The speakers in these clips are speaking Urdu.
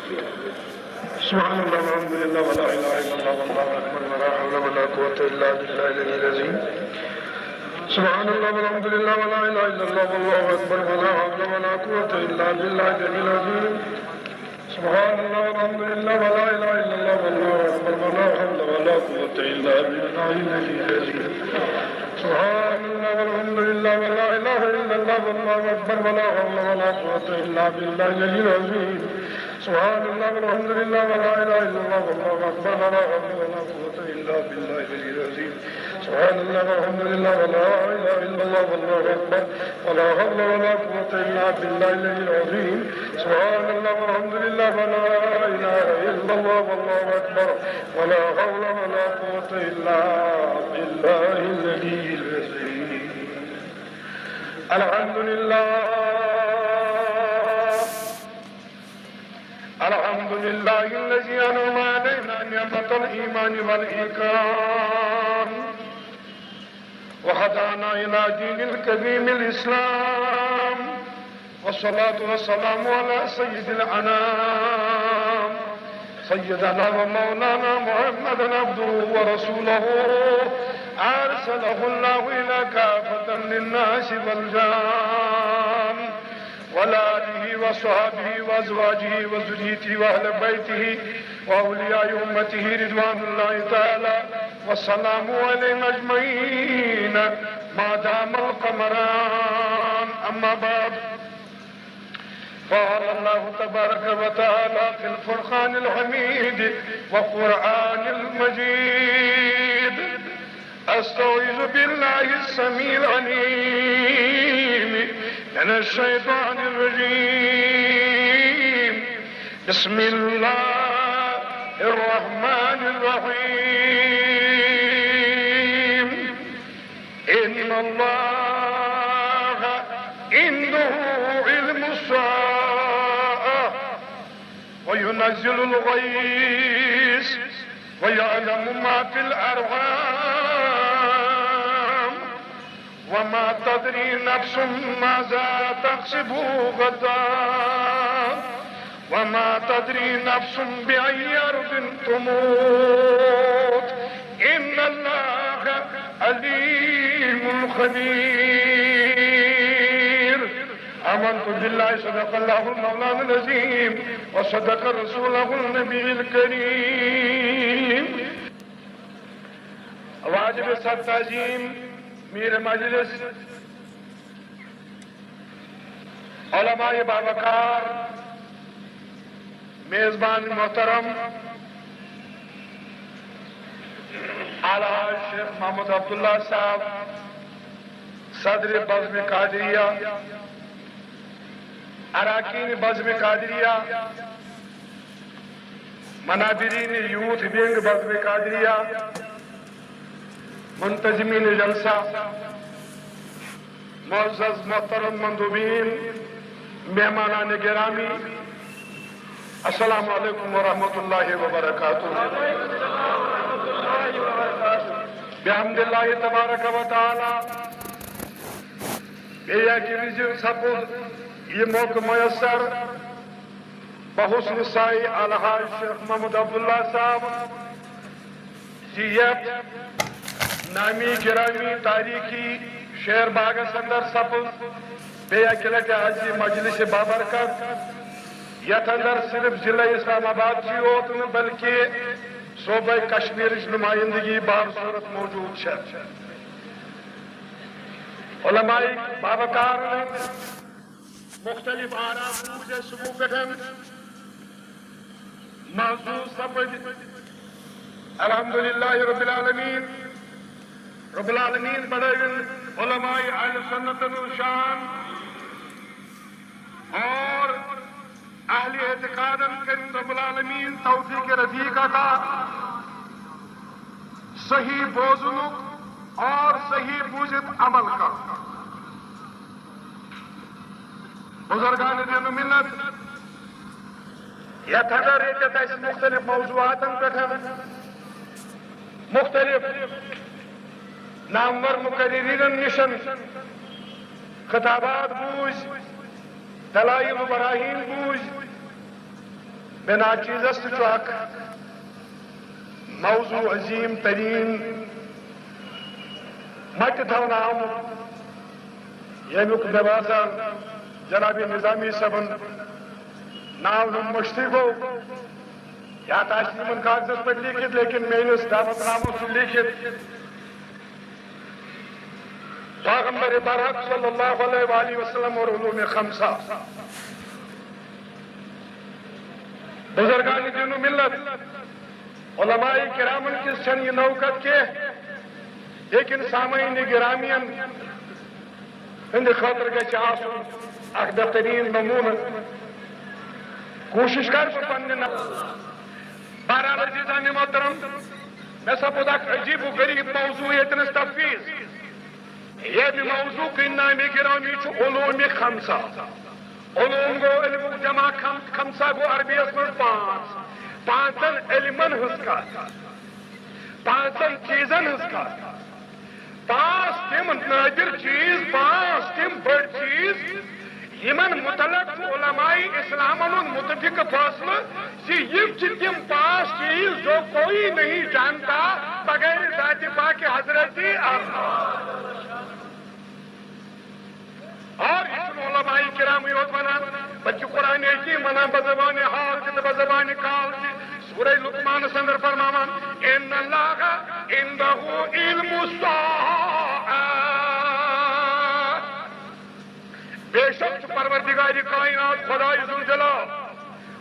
سبحان الله والحمد لله ولا اله الا الله والله اكبر ولا حول ولا قوه الا بالله العلي العظيم. سبحان الله والحمد لله ولا اله الا الله والله اكبر ولا حول ولا قوه الا بالله العلي العظيم. سبحان الله والحمد لله ولا اله الا الله والله اكبر ولا حول ولا قوه الا بالله العلي العظيم. سبحان الله والحمد لله ولا اله الا الله والله اكبر ولا حول ولا قوه الا بالله العلي العظيم. سبحان الله والحمد لله ولا اله الا الله والله اكبر ولا حول ولا قوه الا بالله العلي العظيم. سبحان الله والحمد لله ولا اله الا الله والله اكبر ولا حول ولا قوه الا بالله العلي العظيم. سبحان الله والحمد لله ولا اله الا الله والله اكبر ولا حول ولا قوه الا بالله العلي العظيم. الحمد لله الحمد لله الذي أنعم علينا نعمة الإيمان والإكرام وهدانا إلى دين الكريم الإسلام. والصلاة والسلام على سيد الأنام سيدنا ومولانا محمد عبده ورسوله أرسله الله إلى كافة للناس والجان وعلى آله وصحبه وأزواجه وذريته وأهل بيته وأولياء أمته رضوان الله تعالى والسلام عليهم أجمعين ما دام القمران. أما بعد، قال الله تبارك وتعالى في الفرقان الحميد وقرآن المجيد: أستعيذ بالله السميع العليم من الشيطان الرجيم. بسم الله الرحمن الرحيم. إن الله عنده علم الساعة وينزل الغيث ويعلم ما في الأرحام وما تدري نفس ماذا تكسب غدا وما تدري نفس بأي أرض تموت إن الله عليم خبير. آمنت بالله صدق الله المولانا العظيم وصدق رسوله النبي الكريم. واجب سب تعظیم میر مجلس علماء باوقار میزبان محترم اعلیٰ شیخ محمد عبداللہ صاحب صدر بزم قادریہ، اراکین بزم قادریہ، منابرین یوتھ ونگ بزم قادریہ، منتظمین جلسہ، معزز محترم مندوبین، مہمانان گرامی، السلام علیکم ورحمۃ اللہ وبرکاتہ. بحمد اللہ تبارک و تعالی بیاکہ سپد یہ موقع میسر بحسن سائی الحاج شیخ محمد عبداللہ صاحب جی نامی گرامی تاریخی شیر باغس اندر سپد بیاکہ لٹہ آج مجلس بابرکت یتھ اندر صرف ضلع اسلام آباد کی ہوت بلکہ صوبہ کشمیر نمائندگی بار صورت موجود ہے. علماء باوقار مختلف آراء پوجے صبح پٹھن محظوظ سپد الحمدللہ رب العالمین. رب العالمین بڑھائن علماء اہل سنت شان اور اہل اعتقاد کریم رب العالمین توفیق رفیق عطا صحیح بوزنک اور صحیح بوجھت عمل کا. بزرگان دین ملت یتھ اندر مختلف موضوعات پہ مختلف نامور مقررین نشن خطابات بوجھ، دلائل و براہین بوجھ، میں ناچیزس تک موضوع عظیم ترین مت تھونا آمت یمیک مے باسان جناب نظامی صاحبن ناو مشتی گو یا تاشن کاغذس پہ لکھت لیکن میس دعوت نامہ سے لکھت پیغمبر برحق صلی اللہ علیہ وآلہ وسلم اور علوم خمسہ بزرگان دین و ملت علماء کرامن کس چھن یہ نوکت کے لیکن سامعین گرامین ہند خاطر گژھِ آسُن اکھ بہترین نمونہ کوشش کر پنہ بہرحال عزیزان محترم میں سپود اکھ عجیب و غریب موضوع یتنس تفویض یہ موضوع کے نام گرامی علوم خمسہ علوم گو علم جمع خمسہ گو عربی اس میں پانچن علمن ہز کا پانچن چیزن ہز کا پانچ تم نادر چیز پانچ تم بڑ چیز یمن متعلق علماء اسلام متفق فاصلہ یہ تم پانچ چیز جو کوئی نہیں جانتا بغیر ذات پاک حضرت اور اس علماء کرام یوت ونان بچہ قرآن حکیم ونان بزبان حال کی بزبان کال کی سورہ لقمان اندر فرماوان ان اللہ عنده علم الساعہ بے شک پروردگار کائنات خدای ذوالجلال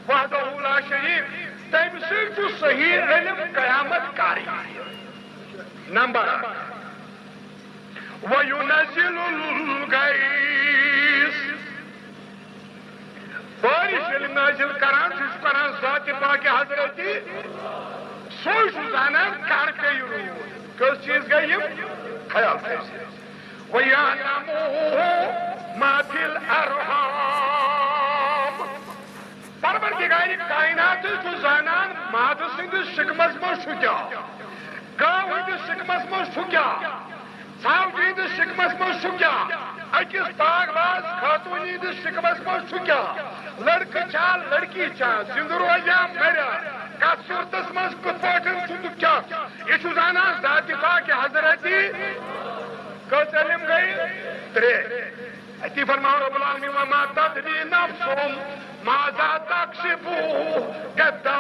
وحدہ لا شریک تم سے صحیح علم قیامت کاری نمبر وَيُنَزِّلُ الْغَيْثَ بارش علم نازل کران کران ذات پاک حضرتی سوچ زانان کر کے کس چیز گئی خیال کیسے وَيَعْلَمُ مَا فِي الْأَرْحَامِ پروردگار کائنات زانان ماد سندس شکمس مز کیا گاو ہندس شکمس مز کیا ساو جید شکمس مز کیا اکس باغ باز خاتونی دس شکمس مز کیا لڑکہ چا لڑکی چا زندرو یا مریا کت صورتس مز کت پاٹن چھ کیا یہ زانان ذات پاک حضرتی کس علم گئی ترے اتی فرماؤ رب العالمین وما تدری نفسهم ماذا تکسب غدا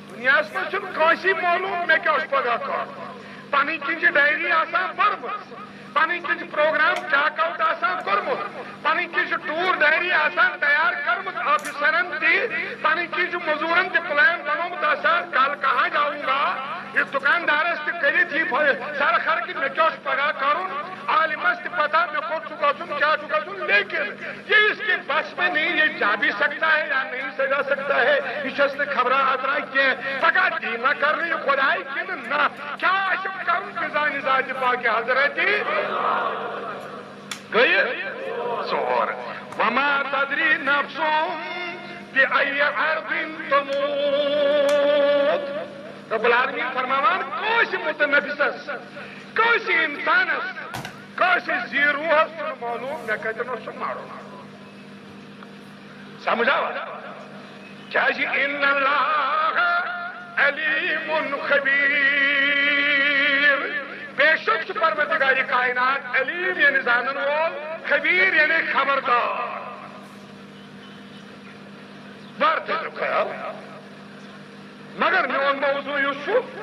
دنیا اس میں چھن کانسی معلوم میں کیا اس پگا کر پانی کنج ڈائری آسان پرمت پانی کنج پروگرام چاک آؤٹ آسان کرمت پانی کنج ٹور ڈائری آسان تیار کرمت آفیسرن دی پانی کنج مزورن دی پلان بنومت آسان کال کہاں جاؤں گا اس دکاندار اس کلی تھی سارا خرکی میں کیا اس پگا کروں عالم است پتا میں خود چکا سن کیا چکا سن لیکن یہ اس کے بس میں نہیں یہ جا بھی سکتا ہے یا نہیں سجا سکتا ہے اس نے خبریں اترائی کیا پکا دینا کر رہی خدائی کن نہ کیا عشق کروں کزانی ذات پاک حضرتی گئی سور وما تدری نفسهم بأي أرض تموت رب العالمین فرماوان کوئی متنفسس کوئی انسانس کوئی زیروحس معلوم میں کتنو سن مارو سمجھاوا کیا جی ان اللہ علیم خبیر بے شک پروردگار کائنات علیم یعنی زانن وول خبیر یعنی خبردار بارتے جو خیال مگر میون موضوع یوسف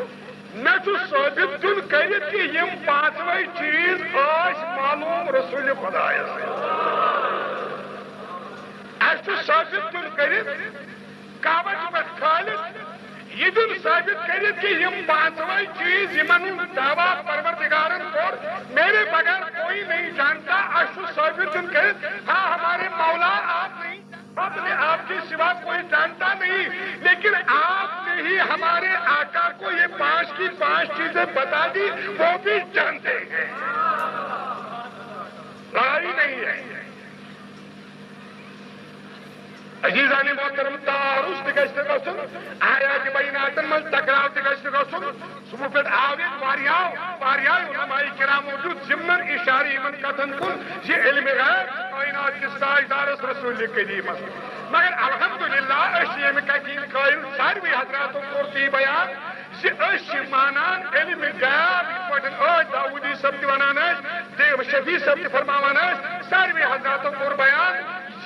میں ثابت دن کرت کہ یم پانچوے چیز آج معلوم رسول خدا ثابت دن کرت کعبہ پہ کھالت یہ دن ثابت کرت کہ یم پانچوے چیز یمن دعویٰ پروردگارن کور میرے بغیر کوئی نہیں جانتا ثابت دن کرت ہاں ہمارے مولا آپ نہیں اپنے آپ کے سوا کوئی جانتا نہیں لیکن آپ نے ہی ہمارے آقا کو یہ پانچ کی پانچ چیزیں بتا دی وہ بھی جانتے ہیں لڑائی نہیں ہے عزیزان محترم تعارض تہ گژھِ نہٕ گژھُن آیات بیناتن منٛز ٹکراو تہ گژھِ نہٕ گژھُن صبح پٮ۪ٹھ آو ییٚتہِ واریاہ علماء کرام موجود ضمن اشارٕ یِمن کتھن کُن زِ علمِ غیب کائنات کِس تاجدارس رسول کریمس مگر الحمدللہ الحمدللہ اشیم کتین قائل ساروی حضراتوں کورتی بیان مانان علم غیب داؤدی صاحب تہ ونان شفیع صاحب تہ فرماوان ساروی حضراتوں کور بیان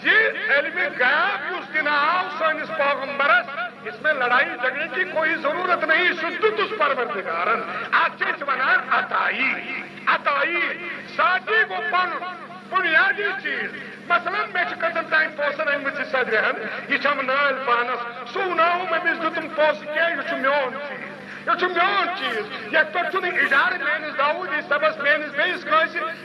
یہ علم غیب اس دن آو سانس پیغمبرس اس میں لڑائی جھگڑے کی کوئی ضرورت نہیں شدت اس پروردگارن آج ونان عطائی عطائی ساتھی کو پن بنیادی چیز مثلا میں قدم تین پوسن امت صدرہن یہ چم نال پانس سوناو میں مز دتم پوس کی یہ میون چیز یہ میون چیز یہ پہ اجارہ میانس داؤدی صبس میانس بیس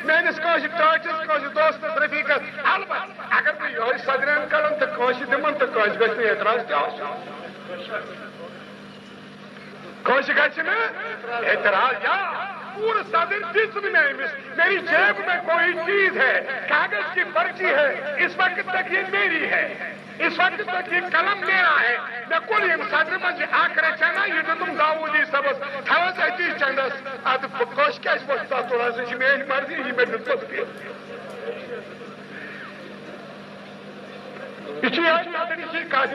میانس ٹاچس دوستس رفیقس البتہ اگر بہ یہ صدرن کرن تو دمن تو گھس اعتراض تہ اعتراض یا پورا صدر جس میں میری جیب میں کوئی چیز ہے کاغذ کی پرچی ہے اس وقت تک یہ میری ہے اس وقت تک یہ قلم میرا ہے میں کل یہ صدر مجھے آکر چنا یہ تو تم داؤدی صبس تھوس اتی چندس اد کوش کیا وقت تھوڑا سا میری مرضی یہ میں دلچسپ یہ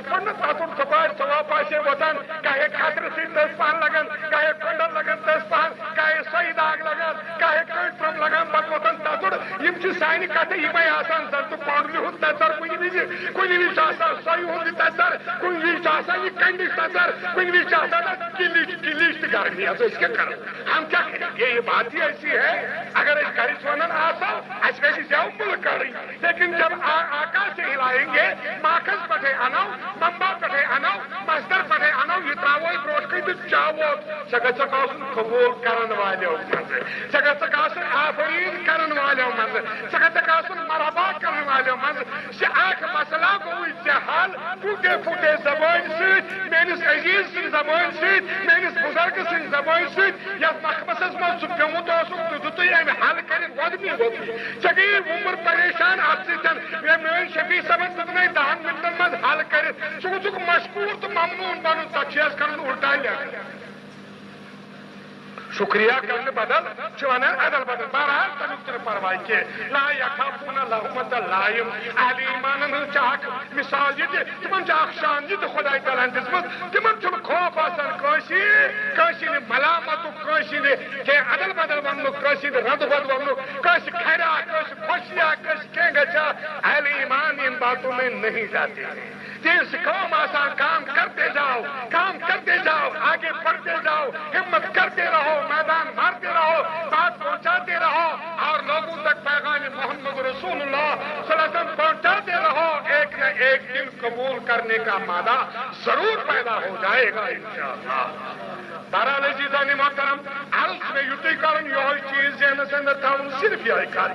پڑھنا تاتھ کپار ثواب آسے وتان کہے خطر سی تس پہن لگان کہے کنڈل لگان تس پہن کہے سوئی داغ لگان کہے کٹ ترم لگان پتہ وتان تاتھ یم سانہ کتھ یہ آسان سر تو پاؤڈر ہند تر کن وز سوئی ہند تر کن وز یہ کنڈک تر کن وز کلچ تہ گرمی کیا کر ہم کیا کریں یہ بات ہی ایسی ہے اگر گھرچ ونان آسو اس گھر زیو مل کڑی لیکن جب آقا سے ہلائیں گے ماخذ پٹھے انو ممبا پٹھے انو مصدر پٹھے انو یہ تراو بروٹ کن چاو سہ گھس قبول کرن والو مز سہ گھس آفرین کرن والو مز سہ گھس مرحبا کرن والو مز مسئلہ گو حل پھوٹے پھوٹے زبان ست میانس عزیز سن زبان ست میانس بزرگ سن زبان ست یس مخمسس مز سہ پیومت دت ام حل کر ودمی ژے گئی عمر پریشان ات سن میون شفیع صاحب دن 10 منٹن مز حل کر مشکور تو ممنون بن تک کرن الٹا لکھ شکریہ کرنے بدل ونان عدل بدل بہرحال تمیک تہ پرواہ کی لا یخافون لومۃ لائم اہل ایمانن ہن مثال یہ تمن شان یہ خدا تعالیٰ دِژمٕژ تمن خوف آسان کٲنٛسہِ ملامت کٲنٛسہِ عدل بدل ون کٲنٛسہِ رد بد ون کٲنٛسہِ کھریا کٲنٛسہِ خوشیا کٲنٛسہِ کینٛہہ گژھِ اہل ایمان ان باتوں میں نہیں جاتے تیز قوم آسان کام کرتے جاؤ آگے بڑھتے جاؤ ہمت کرتے رہو میدان مارتے رہو بات پہنچاتے رہو اور لوگوں تک پیغام محمد رسول اللہ صلی اللہ علیہ وسلم پہنچاتے رہو ایک نہ ایک دن قبول کرنے کا مادہ ضرور پیدا ہو جائے گا انشاءاللہ بہرحال عزیزان محترم عرض میں یوتی کرن یہ چیز ذہنس اندر تھاؤن صرف یہ کر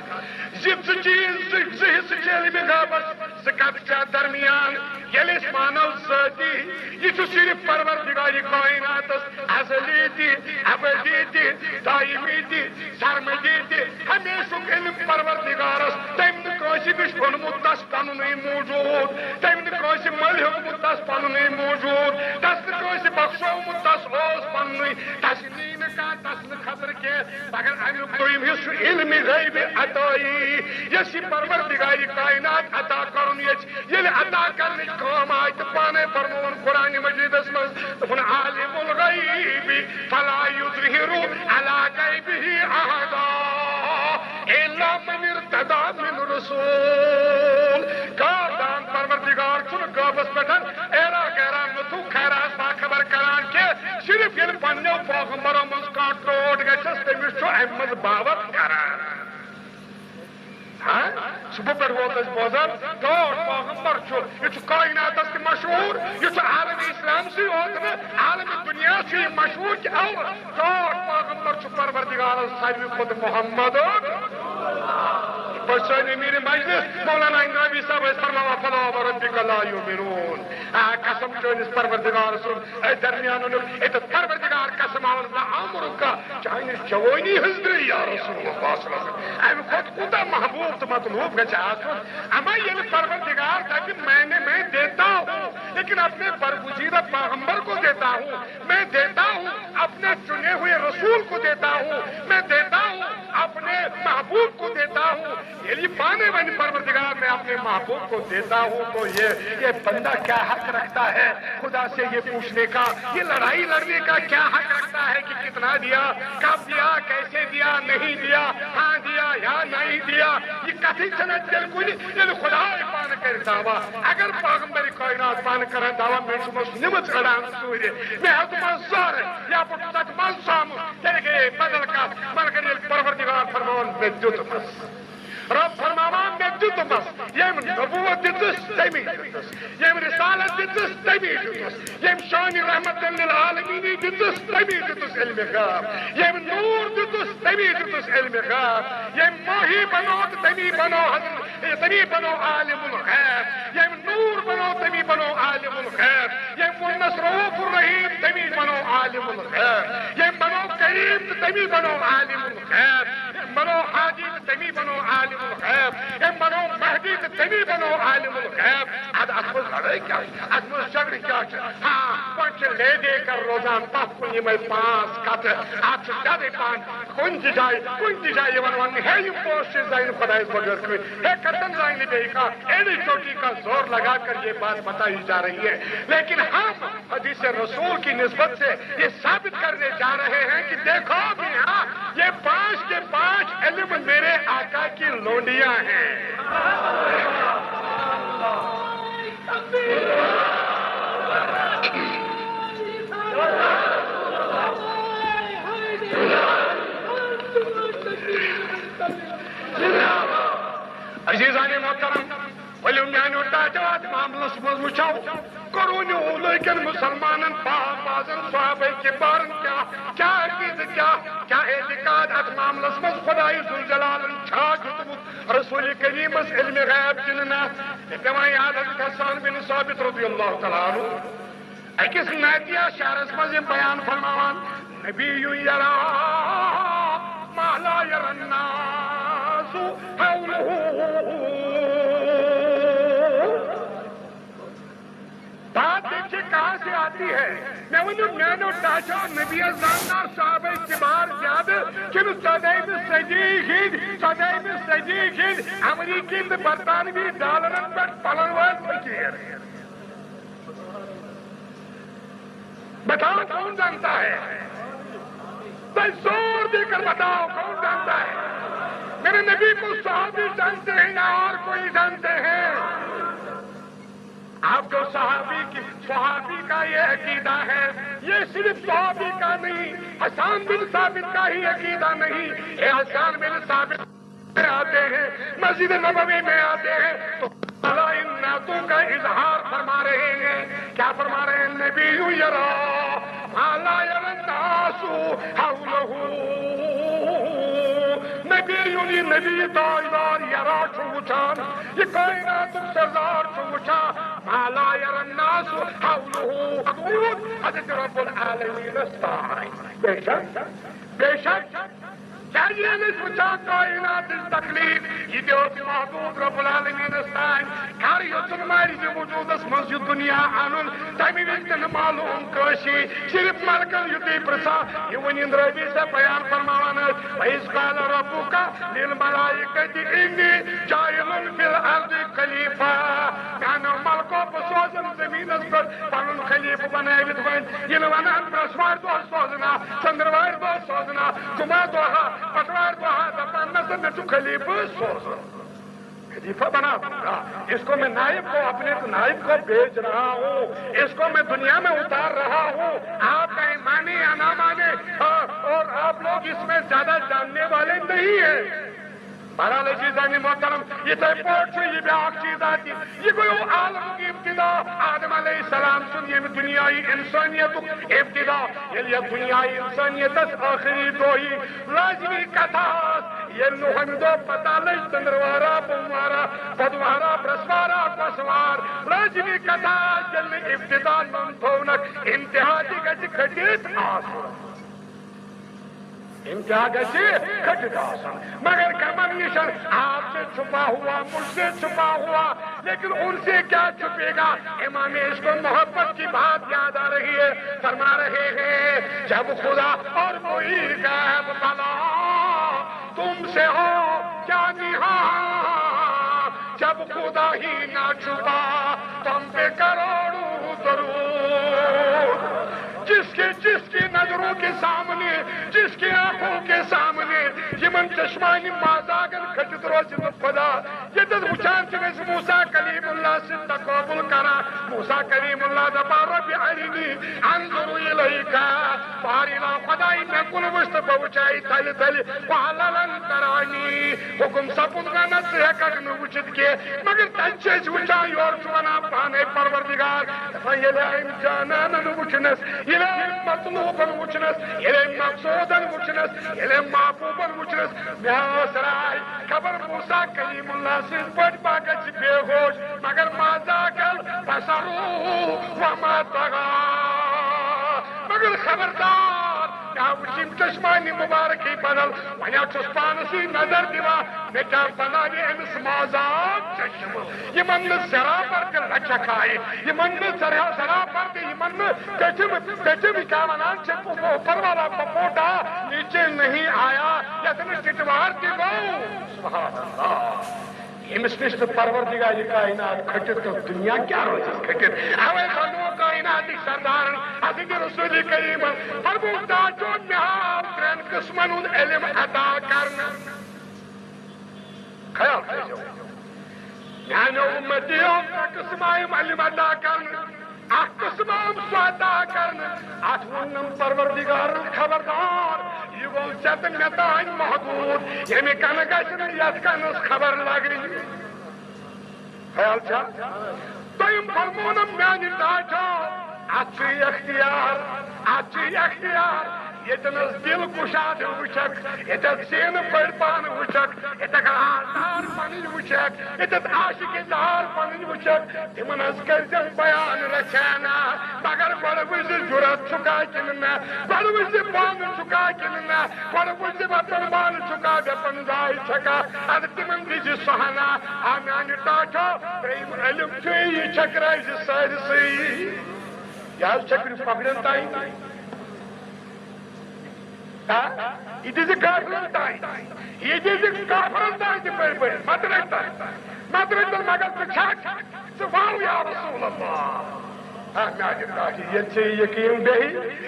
چیز حصہ علم غیبس کتھ درمیان یل مانو ذاتی یہ صرف پروردگار کائنات ازلی تہ ابدی تہ دائمی تہ سرمدی تہ ہمیشہ علم پروردگارس تم نش اونمت تس پن موجود تم نش مل ہیومت تس پن موجود تس نش بخشومت تس پن تس نی تس خطر کی مگر امیک دویم حصہ علم غیب عطائی یس یہ پروردگار کائنات عطا کرن یل عطا کرنے کام آئی تو پانے فرمون قرآن مجیدس مز عالم الغیب فلا یظہر علی غیبہ احدا الا من ارتضی من رسول کاردان پروردگار چھن غیبس پٹھن ایرا گیرا نتو خیرات باخبر کران کہ صرف یل پنو پیغمبرو مز کان ٹوٹ گژھس تمس چھ امہ مز باور کران صبح پہ ووت بوزان ٹوٹ پیغمبر یہ کائنات مشہور یہ عالم اسلام سی ہوت عالم دنیا سے مشہور کہ ٹوٹ پیغمبر پروردگار ساروی خود محمد بچن امیر مجلس مولانا انگرابی صاحب فرماوا فلا وربک لا یؤمنون قسم چونس پروردگار سن درمیان پروردگار قسم عمرک چانس جوانی حضری یا رسول اللہ صلی اللہ علیہ وسلم ام خود کوتا محبوب تو مطلوب گھس اما یہ پروردگار تاکہ میں دیتا ہوں لیکن اپنے برگزیدہ پیغمبر کو دیتا ہوں میں دیتا ہوں اپنے چنے ہوئے رسول کو دیتا ہوں میں دیتا ہوں اپنے محبوب کو دیتا ہوں، یعنی پانے والی پروردگار میں اپنے محبوب کو دیتا ہوں، تو یہ بندہ کیا حق رکھتا ہے خدا سے یہ پوچھنے کا، یہ لڑائی لڑنے کا کیا حق رکھتا ہے کہ کتنا دیا، کب دیا، کیسے دیا، نہیں دیا، ہاں دیا یا نہیں دیا؟ یہ کسی سنت بالکل یہ خدا پان کر دعویٰ اگر پیغمبر کائنات پان کر دعویٰ میں نمت کڑان سوری میں حکم زور یا پتہ من سام تیرے بدل کا مگر یہ پروردگار فرمان میں دتمس رب فرمان میں دتمس یم نبوت دتس تمی دتس یم رسالت دتس تمی دتس یم شان رحمت للعالمین دتس تمی دتس علم غیب یم نور دتس تمی دتس علم غیب یم ماہی بنو تمی بنو تمی بنو عالم الغیب یم نور بنو تمی بنو عالم الغیب یم النصر الرحیم تمی بنو عالم الغیب یم بنو کریم تمی بنو عالم الغیب یم بنو حاجی تمی بنو عالم الغیب یم بنو مہدی تمی بنو عالم الغیب ادمل لڑائی کیا ادمل جھگڑ کیا ہاں پنچ لے دے کر روزان پاپ کو یہ میں پانچ کت آپ سے زیادہ پان کن جائے ون ہے یہ پوسٹ زائن خدای بغیر کوئی ہے کتن زائن بے کا ایڈی چوٹی کا زور لگا کر یہ بات بتائی جا رہی ہے، لیکن ہم حدیث رسول کی نسبت سے یہ ثابت کرنے جا رہے ہیں کہ دیکھو بھی ہاں یہ 5 کے 5 علم میرے آقا کی لونڈیاں ہیں۔ عزیزان محترم ولو میانو تاجات معاملس مز وچھو قرون لیکن مسلمانن بازن صحابہ کبارن کیا عقید کیا اعتقاد ات معاملس مز خدای ذوالجلال چھا دیتمت رسول کریم علم غیب جننا کما یاد حسان بن ثابت رضی اللہ تعالیٰ عنہ اکس ناتیہ شہرس مز بیان فرماوان نبی یرا ما لا یرا الناس حوله بات دیکھیے کہاں سے آتی ہے، میں انہوں نے ٹاچا نبی ازامنا صحابہ کبار یاد کہ صدیب سجیخید امریکی برطانوی ڈالرن پر پلنوان فکیر بتاؤ کون جانتا ہے؟ بس زور دے کر بتاؤ کون جانتا ہے؟ میرے نبی کو صحابی جانتے ہیں یا اور کوئی جانتے ہیں؟ آپ کو صحابی کا یہ عقیدہ ہے، یہ صرف صحابی کا نہیں، حسان بن ثابت کا ہی عقیدہ نہیں، یہ حسان بن ثابت میں آتے ہیں، مسجد نبوی میں آتے ہیں تو اللہ ان نعتوں کا اظہار فرما رہے ہیں، کیا فرما رہے ہیں؟ نبی یرا ما لا یرا الناس حولہ، نبی تاجدار یرا چھوچان یہ کائنات سردار چھوچا ما لا یرا الناس حولہ حضرت رب العالمین استعان بے شک کیا یہ نہیں سوچا کائنات اس تکلیف یہ دیوت محبوب رب العالمین استعان کار یوچن ماری جو وجود اس مسجد دنیا آنون تیمی ویکتن معلوم کوشی صرف ملکن یتی پرسا یہ ونین ربی سے بیان فرماوانا وَإِذْ قَالَ رَبُّكَ لِلْمَلَائِكَةِ إِنِّي جَاعِلٌ فِي الْأَرْضِ خَلِيفَةً کانو ملکو بسوزن زمین اس پر پانون خلیف بنائیت وین یہ نوانان برسوار دو سوزنا چندروار دو سوزنا جمعہ دوہا پٹوار دوہا دفان نظر میں تو خلیف سوزنا خلیفہ بنا دوں گا، اس کو میں نائب کو اپنے نائب کو بھیج رہا ہوں، اس کو میں دنیا میں اتار رہا ہوں، آپ کا مانے یا نہ مانے اور آپ لوگ اس میں زیادہ جاننے والے نہیں ہیں۔ بہرحال عزیزان محترم یہ تو پوٹ سے یہ بیاق چیز آتی یہ کوئی عالم کی ابتدا آدم علیہ السلام سن یہ دنیای انسانیت ابتدا یہ دنیای انسانیت آخری دوئی لازمی کتاس یہ نوہندو پتالش تندروارا بموارا بدوارا برسوارا بسوار لازمی کتاس جلنی ابتدا منتونک انتہاتی گجی کھٹیت آسان انتہا گسی کھٹتا آسان مگر کمنیشن آپ سے چھپا ہوا مجھ سے چھپا ہوا لیکن ان سے کیا چھپے گا؟ امام اس کو محبت کی بات یاد آ رہی ہے، فرما رہے ہیں جب خدا اور کوئی غیب بلا تم سے ہو کیا نہاں جب خدا ہی نہ چھپا تم پہ کروڑوں درود جس کی نظروں کے سامنے جس کی آنکھوں کے سامنے یمن چشمانی مازاگن کھٹت روز خدا یہ تو وچان چنس موسیٰ کلیم اللہ سے تقابل کرا موسیٰ کلیم اللہ دپا رب ارنی انظر الیکا پاریلا خدای میں کن وشت بوچائی تھل تھل پاللن ترانی حکم سپن گانا سہکک نوچت کے مگر تنچیز وچان یور چوانا پانے پروردگار فیلائم جانان وچنس یلائم مطلوبن وچنس یلائم مقصودن وچنس یلائم محبوبن وچنس میاسرائی خبر موسیٰ کلیم اللہ سے بڑھ باقت سے بے ہوش مگر مازاکل بسرو وما تغا مگر خبردار کیا وچیم چشمانی مبارکی بدل ویا چسپانسی نظر دیوا میٹا بناوی امس مازاک چشم یہ من زرا پر کے لچک آئے یہ من زرا پر کے یہ من کچم کیا منان چھے اوپر والا پپوٹا نیچے نہیں آیا یا تنی ٹٹوار دی گو سبحان اللہ امس نش پروردگار کائنات کھٹت تو دنیا کیا روز کھٹت اوے خانو کائنات سردار حضرت رسول کریم فرمود داچو نہاو ترین قسمن علم عطا کرنا خیال کرو میانو امتیو قسم علم عطا کرنا اخ قسم سو عطا کرنا ات ونم پروردگار خبردار یہ گو چت متان محدود یمی کن گھن یت کنس خبر لگی خیال چھا تم فرمونم میانہ داچو ات اختیار یتنس دل کشاد وچک یتت سین پڑ پان وچک یتک آثار پن وچک یتت عاشق دار پن وچک تمن از کرزن بیان رچانا مگر بڑ وز جرت چکا کننا بڑ وز پان چکا کننا بڑ وز وطن مان چکا گپن دائی چکا اد تمن دیج سہنا آمیان ٹاٹھو پریم علم چوئی چکرائی سیر سی یا چکر پکڑن تائی It is a government time. It is a government time. Madrid magal pechak. So wow ya Rasulullah. یہ یقین بہی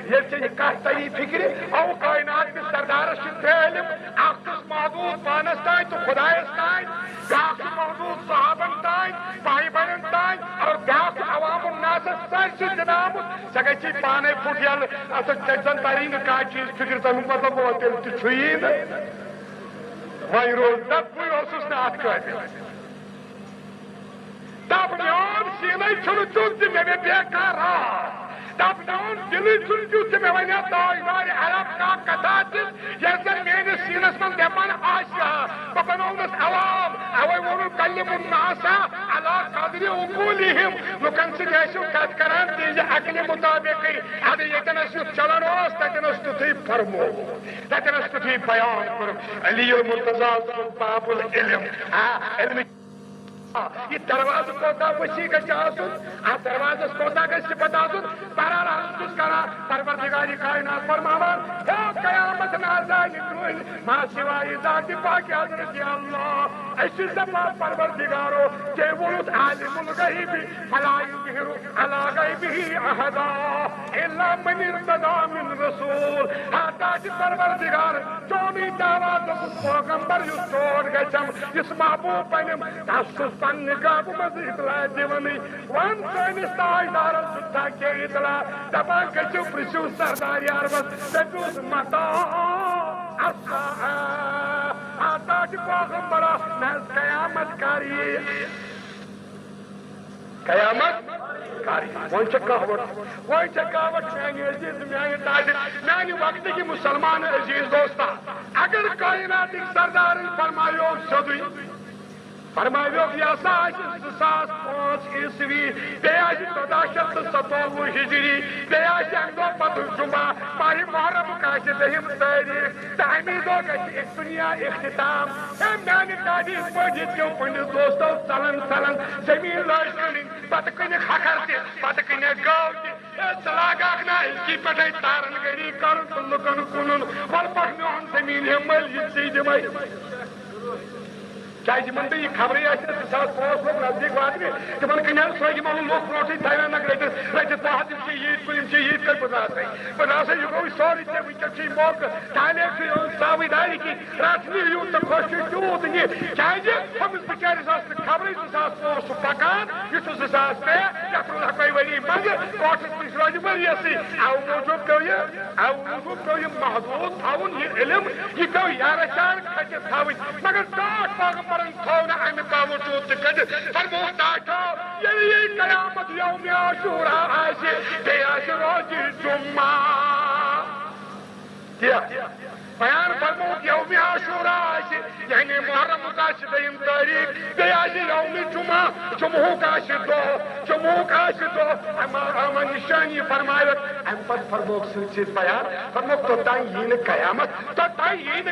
یہ کت تری فکر او کائنات کے سردار علم اخس محدود پانس تائیں تو خدایس تائیں بیاق محدود صحابن تائیں بھائی بہن تائیں اور بیاق عوام الناس سر سے جناب سگے چی پانے پھٹیل زن ترین کا چیز فکر تنو مطلب وہ تیل تچھوئی وہی روز تب کوئی اوسوس نے آت کر دپنون سینے چھنچون سے میں بیکار دپنون دلی چھنچون سے میں ونیا دائی واری عرب کا قطاعت یزن میرے سینس من دپان آشیا بکنونس عوام اوی ونو کلم الناسا علا قدر عقولهم لکن سے جیسو کت کران تیز عقل مطابقی ادھے یکنس چلن ہوس تکنس تو تھی فرمو تکنس تو تھی بیان کرو علی المرتضی باب العلم علم یہ دروازہ کوتا وسیع گھس آسن دروازس کوتا گھس پتہ آسن بہرحال ہم کرا پروردگار کائنات فرماوان ہے قیامت نازل کرن ما سوائے ذات پاک حضرت اللہ اسی دفعہ پروردگارو کہ ولد عالم الغیب فلا یظہر علی غیبہ احدا الا من ارتضی من رسول حتى پروردگار چونی دعوت پیغمبر یس چون گژھم یس محبوب بنم تس پن نگاب مز اطلاع دیونی ون سٲنِس تاجدارن سُتھا کے اطلاع دپان گژھِو پرژھِو سردار یاربس دٔپِوُس متا آتا چھِ پیغمبرا مےٚ حظ قیامت کر یی قیامت وۄنۍ چھےٚ کہاوت میانہِ عزیز میانہِ تاجر میانہِ وقتٕکۍ مسلمان عزیز دوستا اگر کائناتٕکۍ سردارن فرمایو سیودُے فرمایو یہ ہسا آسہِ 2005 عیسوی بیٚیہِ آسہِ 1427 ہجری بیٚیہِ آسہِ امہِ دۄہ پتہٕ جمعہ ماہ محرمُک آسہِ 10 تٲریٖخ تہٕ امی دۄہ گژھِ ایک دنیا اختتام ہے میانہِ دادی یِتھ پٲٹھۍ ییٚتہِ پنٛڈِت دوستو ژلان زٔمیٖن لٲج کٕنٕنۍ پتہٕ کٕنِکھ ہکھر تہِ پتہٕ کٕنِکھ گٲو تہِ لاگاک نا کی پٹھے تارن گری کر لکن کنن ول پٹ میون زمین ہمل یہ دمائی چاہے جمن تو یہ خبریں آج 2005 لوگ نزدیک وات گئے تمہن کنیل سوئی جمن لوگ پروٹی تھائیوان نہ رچت بہت ان کی عید کو ان کی عید کر بنا سے یہ کوئی سوری تھے وچ چھ موقع تھالے سے ساوی داری کی راتنی یوں تو خوش چوت یہ چاہے جی ہم اس بچارے ساس خبریں 2005 پکان یہ 2003 یا تو کوئی وری منگ کوٹ اس روز بری اسی او موجود کو یہ محدود تھاون یہ علم یہ کو یار چار کھچ تھاوی مگر ڈاٹ پاگ پرن تھونا امہ باوجود کد فرمو ڈاٹو یہ قیامت یوم عاشورا آسے بیاس روز جمعہ کیا بیان فرمو یوم عاشورا آسے یعنی محرم کا دیم تاریخ بیاس یوم جمعہ جمعہ کا دو اما نشانی فرمایت ام پر فرموک سلسل بیان فرموک تو تائیں یہ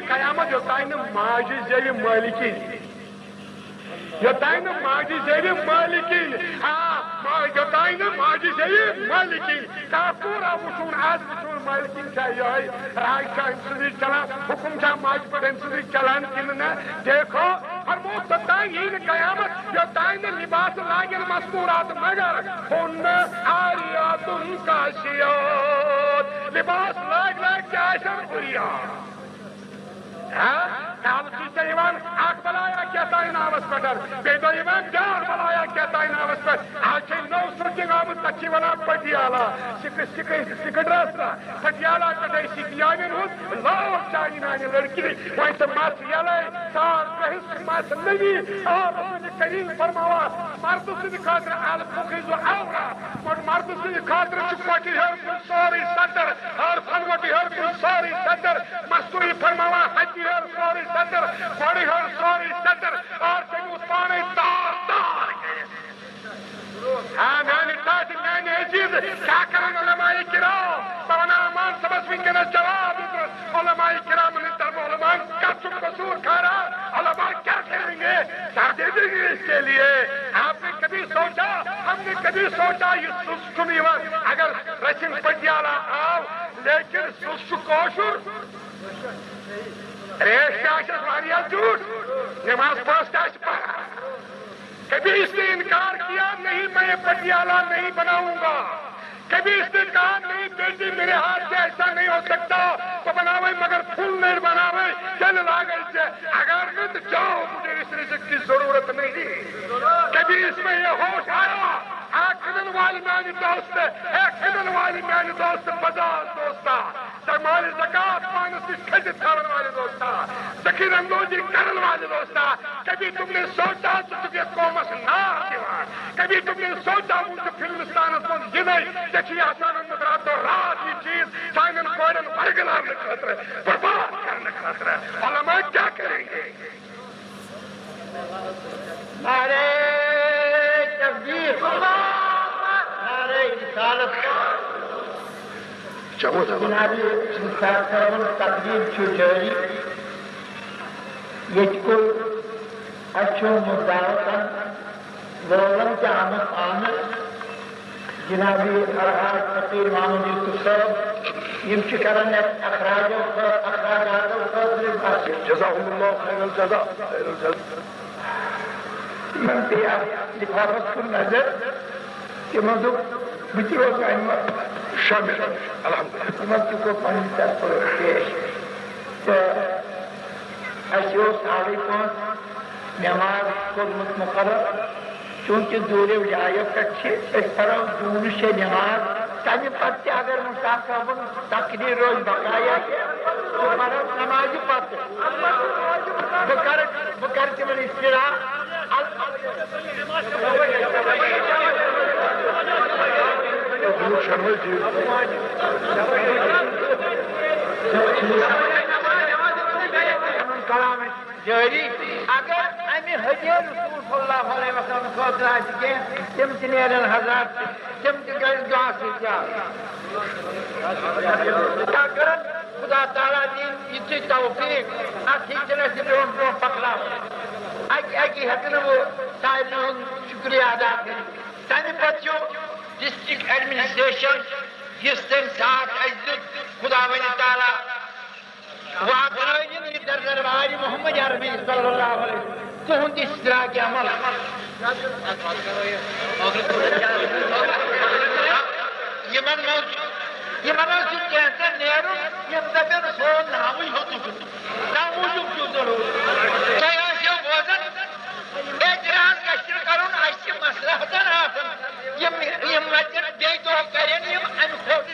قیامت جو تائیں ماجی زیر مالکی یوتائن ماجی زیر مالکین یوتائن ماجی زیر مالکین پورا وچون آج وچون مالکین چاہیے راج شاہ سری چلان حکم شاہ ماج پڑھن سری چلان کننا دیکھو فرموک تو تائین قیامت یوتائن لباس لاگن مذکورات مگر ہن آریات کاشیات لباس لاگ جاشن اریات آگ بلایا کیا تائن آوس پٹر بیدو ایمان جار بلایا کیا تائن آوس پٹر آج نو سرجنگ آمد تچی ونا پٹیالا سکٹ راستا پٹیالا کٹائی سکیانین ہوت لاؤ چاہین آنے لڑکی وہیں سے مات یالائے سار کہس مات نبی اور رسول کریم فرماوا مرد سے خاطر آل فخیز و آورا مرد سے خاطر چکواٹی ہر کل سوری صدر اور فنوٹی ہر کل سوری صدر مستوری فرماوا حجی ہر سوری صدر بڑی ہر سوری صدر اور تم اس پانے دار ہاں میں چیز کیا کریں علماء کرام پونا امان سبس ونکن جواب علماء کرام نے طرف علماء کا چک قصور کھارا علماء کیا کریں گے کیا دے دیں گے اس کے لیے آپ نے کبھی سوچا ہم نے کبھی سوچا یہ سسکمی وقت اگر رشن پٹیالا آو لیکن سسک کوشر ریش آشت واریا جھوٹ نماز پاس آشت پڑھا کبھی اس نے انکار کیا نہیں میں پٹیالہ نہیں بناؤں گا کبھی اس نے کہا نہیں بیٹی میرے ہاتھ سے ایسا نہیں ہو سکتا تو بناوے مگر پھول نہیں بناوے چل لاغل سے اگر گت جاؤ مجھے اس رزق کی ضرورت نہیں کبھی اس میں یہ ہوش آیا کھنن والی میانی دوست کھنن والی میانی دوست بازار دوستا سرمال زکاة مانس کی کھجت تھاون والے دوستا ذکر اندوزی کرن والے دوستا کبھی تم نے سوچا تو تجھے قومس نار دیوان کبھی تم نے سوچا مجھے فلمستانت من یہ نہیں دیکھی آسان اندر رات و رات یہ چیز سائنن کوئرن برگلار نے خاطر ہے برباد کرنے خاطر ہے علماء کیا کریں گے نعرہ تکبیر نعرہ رسالت جناب صاحب تقریب چھو جاری یہ کوئی اچھو مدعوتاً لولم کے آمد آمد جناب ارحاج فقیر محمد یوسف صاحب یم چھ کرن اخراجات جزاهم الله خیر الجزاء خیر الجزاء من پیا لفافت کن نظر کہ مدو بچی ہو گئے شامل الحمدللہ مدو کو پانی طرف پیش تو اشیو ساڑی پانچ نماز خدمت مقرر چونکہ دورے جائے کچھے اس طرح دور سے نماز تاکہ پڑھتے اگر مستقبل تقریر روز بقایا تو مرد نمازی پڑھتے بکرت من استراح کلام جاری اگر امی حجیر رسول صلی اللہ علیہ وسلم خاطر آج کے تم تنیرن حضرات تم تنیرن دعا سیدیا اگر خدا تعالیٰ دین اتنی توفیق اسی جنہ سے برون برون پکلا اکی حقن وہ صاحب نے شکریہ ادا کریں تانی پتیو ڈسٹرکٹ ایڈمنسٹریشن یس تم ساتھ عزت خدا ون تعالیٰ واترائن یہ دربار محمد عربی صلی اللہ علیہ وسلم تہند اشتراک عمل یہ کینسر نیرو یم دپن سون نامے ہوت نا موجود ضرور تھی بوزان اعتراض گھر کرن اس مسلحتن آسان بی دہ کرن ام کھوت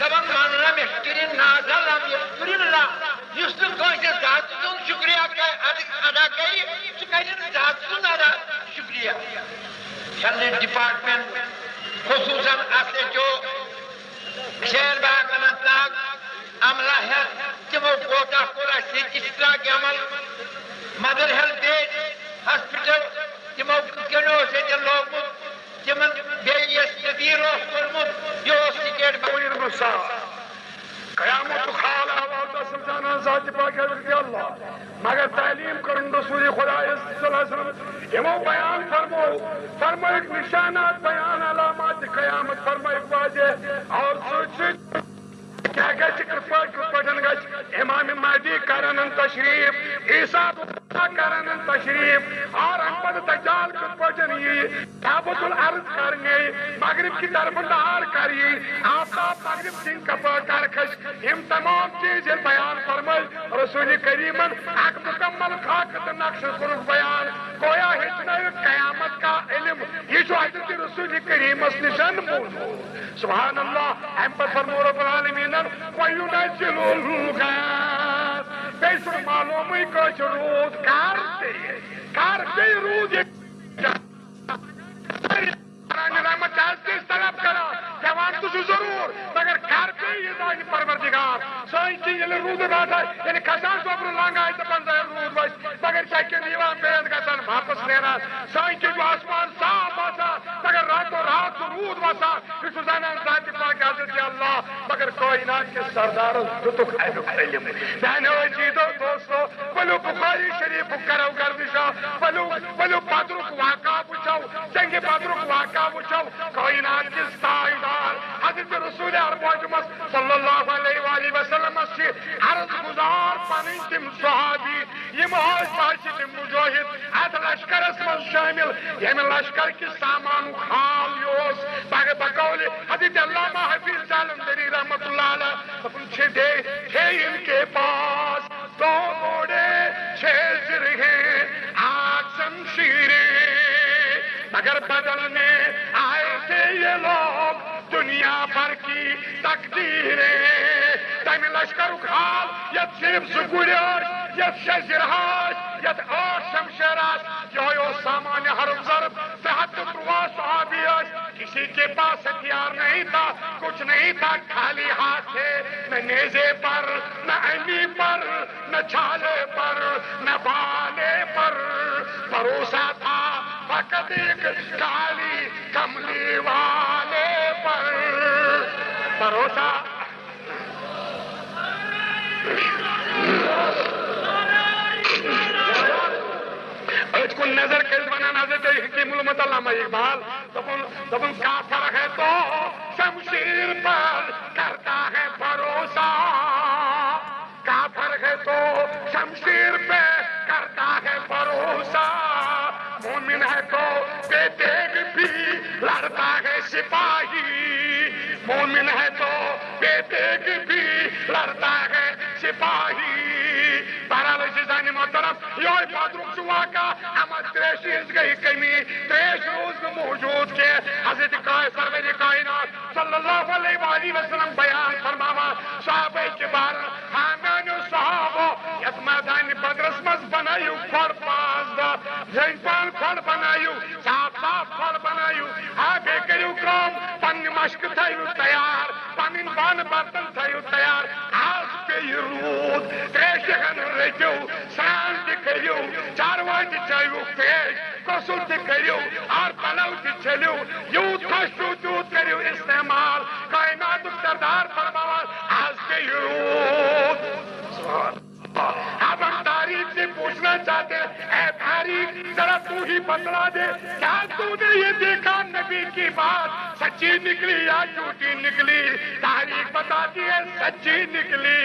دپان ماننا مشکرین نازا لم یشکر اللہ اس کٲنٛسہِ ذات سُنٛد شُکریہ ادا کر سُہ کر ذات سُنٛد ادا شُکریہ ہیلتھ ڈپارٹمنٹ خصوصاً S H O Sher Bagh Anant Nag عملہ ہیتھ تمو کوتاہ کوٚر اسہِ سۭتۍ اشتراک عمل مدر ہیلتھ بیس ہاسپٹل تمو کِتھ کٔنۍ اوس ییٚتٮ۪ن لوگمُت تمن بیٚیہِ یۄس تدبیٖر اوس کوٚرمُت یہِ اوس سٹیٹ قیامت خال آواز سمجھانا ذات پاک حضرت اللہ مگر تعلیم کرن رسول خدا صلی اللہ علیہ وسلم یمو بیان فرمائک نشانات بیان علامات قیامت فرمائک واضح اور سوچ کیا کت پٹن گھ امام مہدی کرن تشریف عیسیٰ کرن تشریف اور احمد دجال کت پٹن یہ کعبۃ الارض کرنے مغرب کی طرف دار کری آفتاب مغرب سن کپا کر کھس ہم تمام چیز بیان فرمائی رسول کریمن اک مکمل خاکت نقش کرک بیان گویا ہچنا قیامت کا علم یہ جو حضرت رسول کریم نشان موجود سبحان اللہ ہم پر فرمو رب العالمین وَيُنَزِّلُ الْغَاثِ بیسر معلومی کچھ رود کار سے رود رحمت چاہتے طلب کرا جوان تو ضرور مگر کار پہ یہ دائیں پروردگار سائیں کی یہ رود باتا ہے یعنی کھسان سوپر لانگا ہے تپن ظاہر رود بس مگر چاہتے نیوان بیند کا سن واپس لینا سائیں کی جو آسمان صاف باسا مگر رات و رات رود باسا پھر سزانا ذات پاک حضرت اللہ مگر کائنات کے سردار لطف علم بہنوں جیدو دوستو ولو بخاری شریف کرو گردشا ولو پادرک واقع بچاو جنگ پادرک واقع بچاو کائنات کے سائیدار حضرت رسول عرب واجمس صلی اللہ علیہ وآلہ وسلم سے عرض گزار پانی تم صحابی یہ محاج پاشی تم مجاہد ات لشکر اسمن شامل یہ لشکر کی سامان خام یوس باغ بقول حضرت علامہ حفیظ سالم دری رحمت اللہ علیہ پوچھے دے تھے ان کے پاس دو گھوڑے 6 زرہیں 8 شمشیریں مگر بدلنے آئے تھے یہ لوگ دنیا بھر کی تقدیریں تم لشکر حال یت صرف زگوریاش یت 6 زرہاش یت 8 شمشیراش یہ سامان حرم ضرب صحت پروا صحابیاش کسی کے پاس ہتھیار نہیں تھا کچھ نہیں تھا خالی ہاتھ تھے نہ نیزے پر نہ عینی پر نہ چھالے پر نہ بالے پر بھروسہ تھا فقط ایک کالی کملی والے پر بھروسہ اس کو نظر کیس بنا نظر تو حکیم علمت علامہ اقبال تم کا فرق ہے تو شمشیر پر کرتا ہے بھروسہ کا فرق ہے تو شمشیر پہ کرتا ہے بھروسہ مومن ہے تو بے تیغ بھی لڑتا ہے سپاہی مومن ہے تو بے تیغ بھی لڑتا ہے سپاہی بہرحال عزیزان محترم یہ پادرک سے واقعہ اما 3 چیز گئی کمی 3 روز میں موجود کے حضرت سرور کائنات صلی اللہ علیہ وآلہ وسلم بیان فرماوا صحابہ کبار حامیان صحابہ یت میدان بدرس مز بنائیو کھڑ 5 دہ زنپان کھڑ بنائیو صاف کھڑ بنائیو ہاں بے کریو کام پن مشک تھائیو تیار پن بان برتن تھائیو تیار آج پہ یہ رود 3 شہن رجو سران تھی کریو چاروائی تھی چاہیو پیش کسل تھی کریو اور پلو تھی چلیو یوت خشو یوت کریو استعمال کائنات سردار فرماوال آج پہ یہ رود اب ہم تاریخ سے پوچھنا چاہتے ہیں اے تاریخ تاریخ ذرا تو ہی بتلا دے، کیا تو نے یہ دیکھا نبی کی بات سچی نکلی یا جھوٹی نکلی؟ تاریخ بتاتی ہے سچی نکلی۔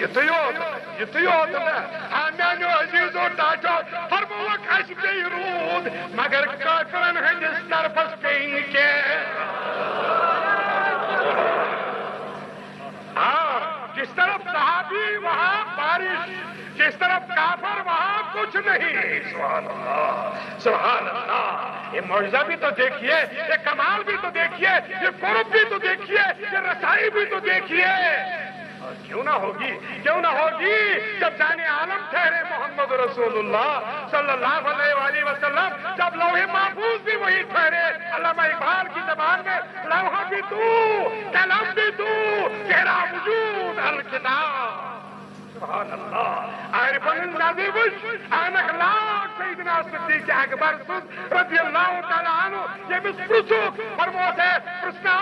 یہ تو یوت نا میانو عزیزو ٹاچو فرموک اس پہ رود مگر کافرن ہندس طرفس پہ کے جس طرف صحابی وہاں بارش، جس طرف کافر وہاں کچھ نہیں۔ سبحان اللہ سبحان اللہ۔ یہ معجزہ بھی تو دیکھیے، یہ کمال بھی تو دیکھیے، یہ قرب بھی تو دیکھیے، یہ رسائی بھی تو دیکھیے۔ اور کیوں نہ ہوگی جب جان عالم ٹھہرے محمد رسول اللہ صلی اللہ علیہ وآلہ وسلم، جب لوح محفوظ بھی وہی ٹھہرے۔ علامہ اقبال کی زبان میں لوحہ بھی تو، قلم بھی تو، تیرا وجود الکتاب۔ سبحان اللہ۔ عارفان نازی وش ان اخلاق سیدنا صدیق اکبر رضی اللہ تعالیٰ عنہ یہ مسپرسو فرموتے پرسنا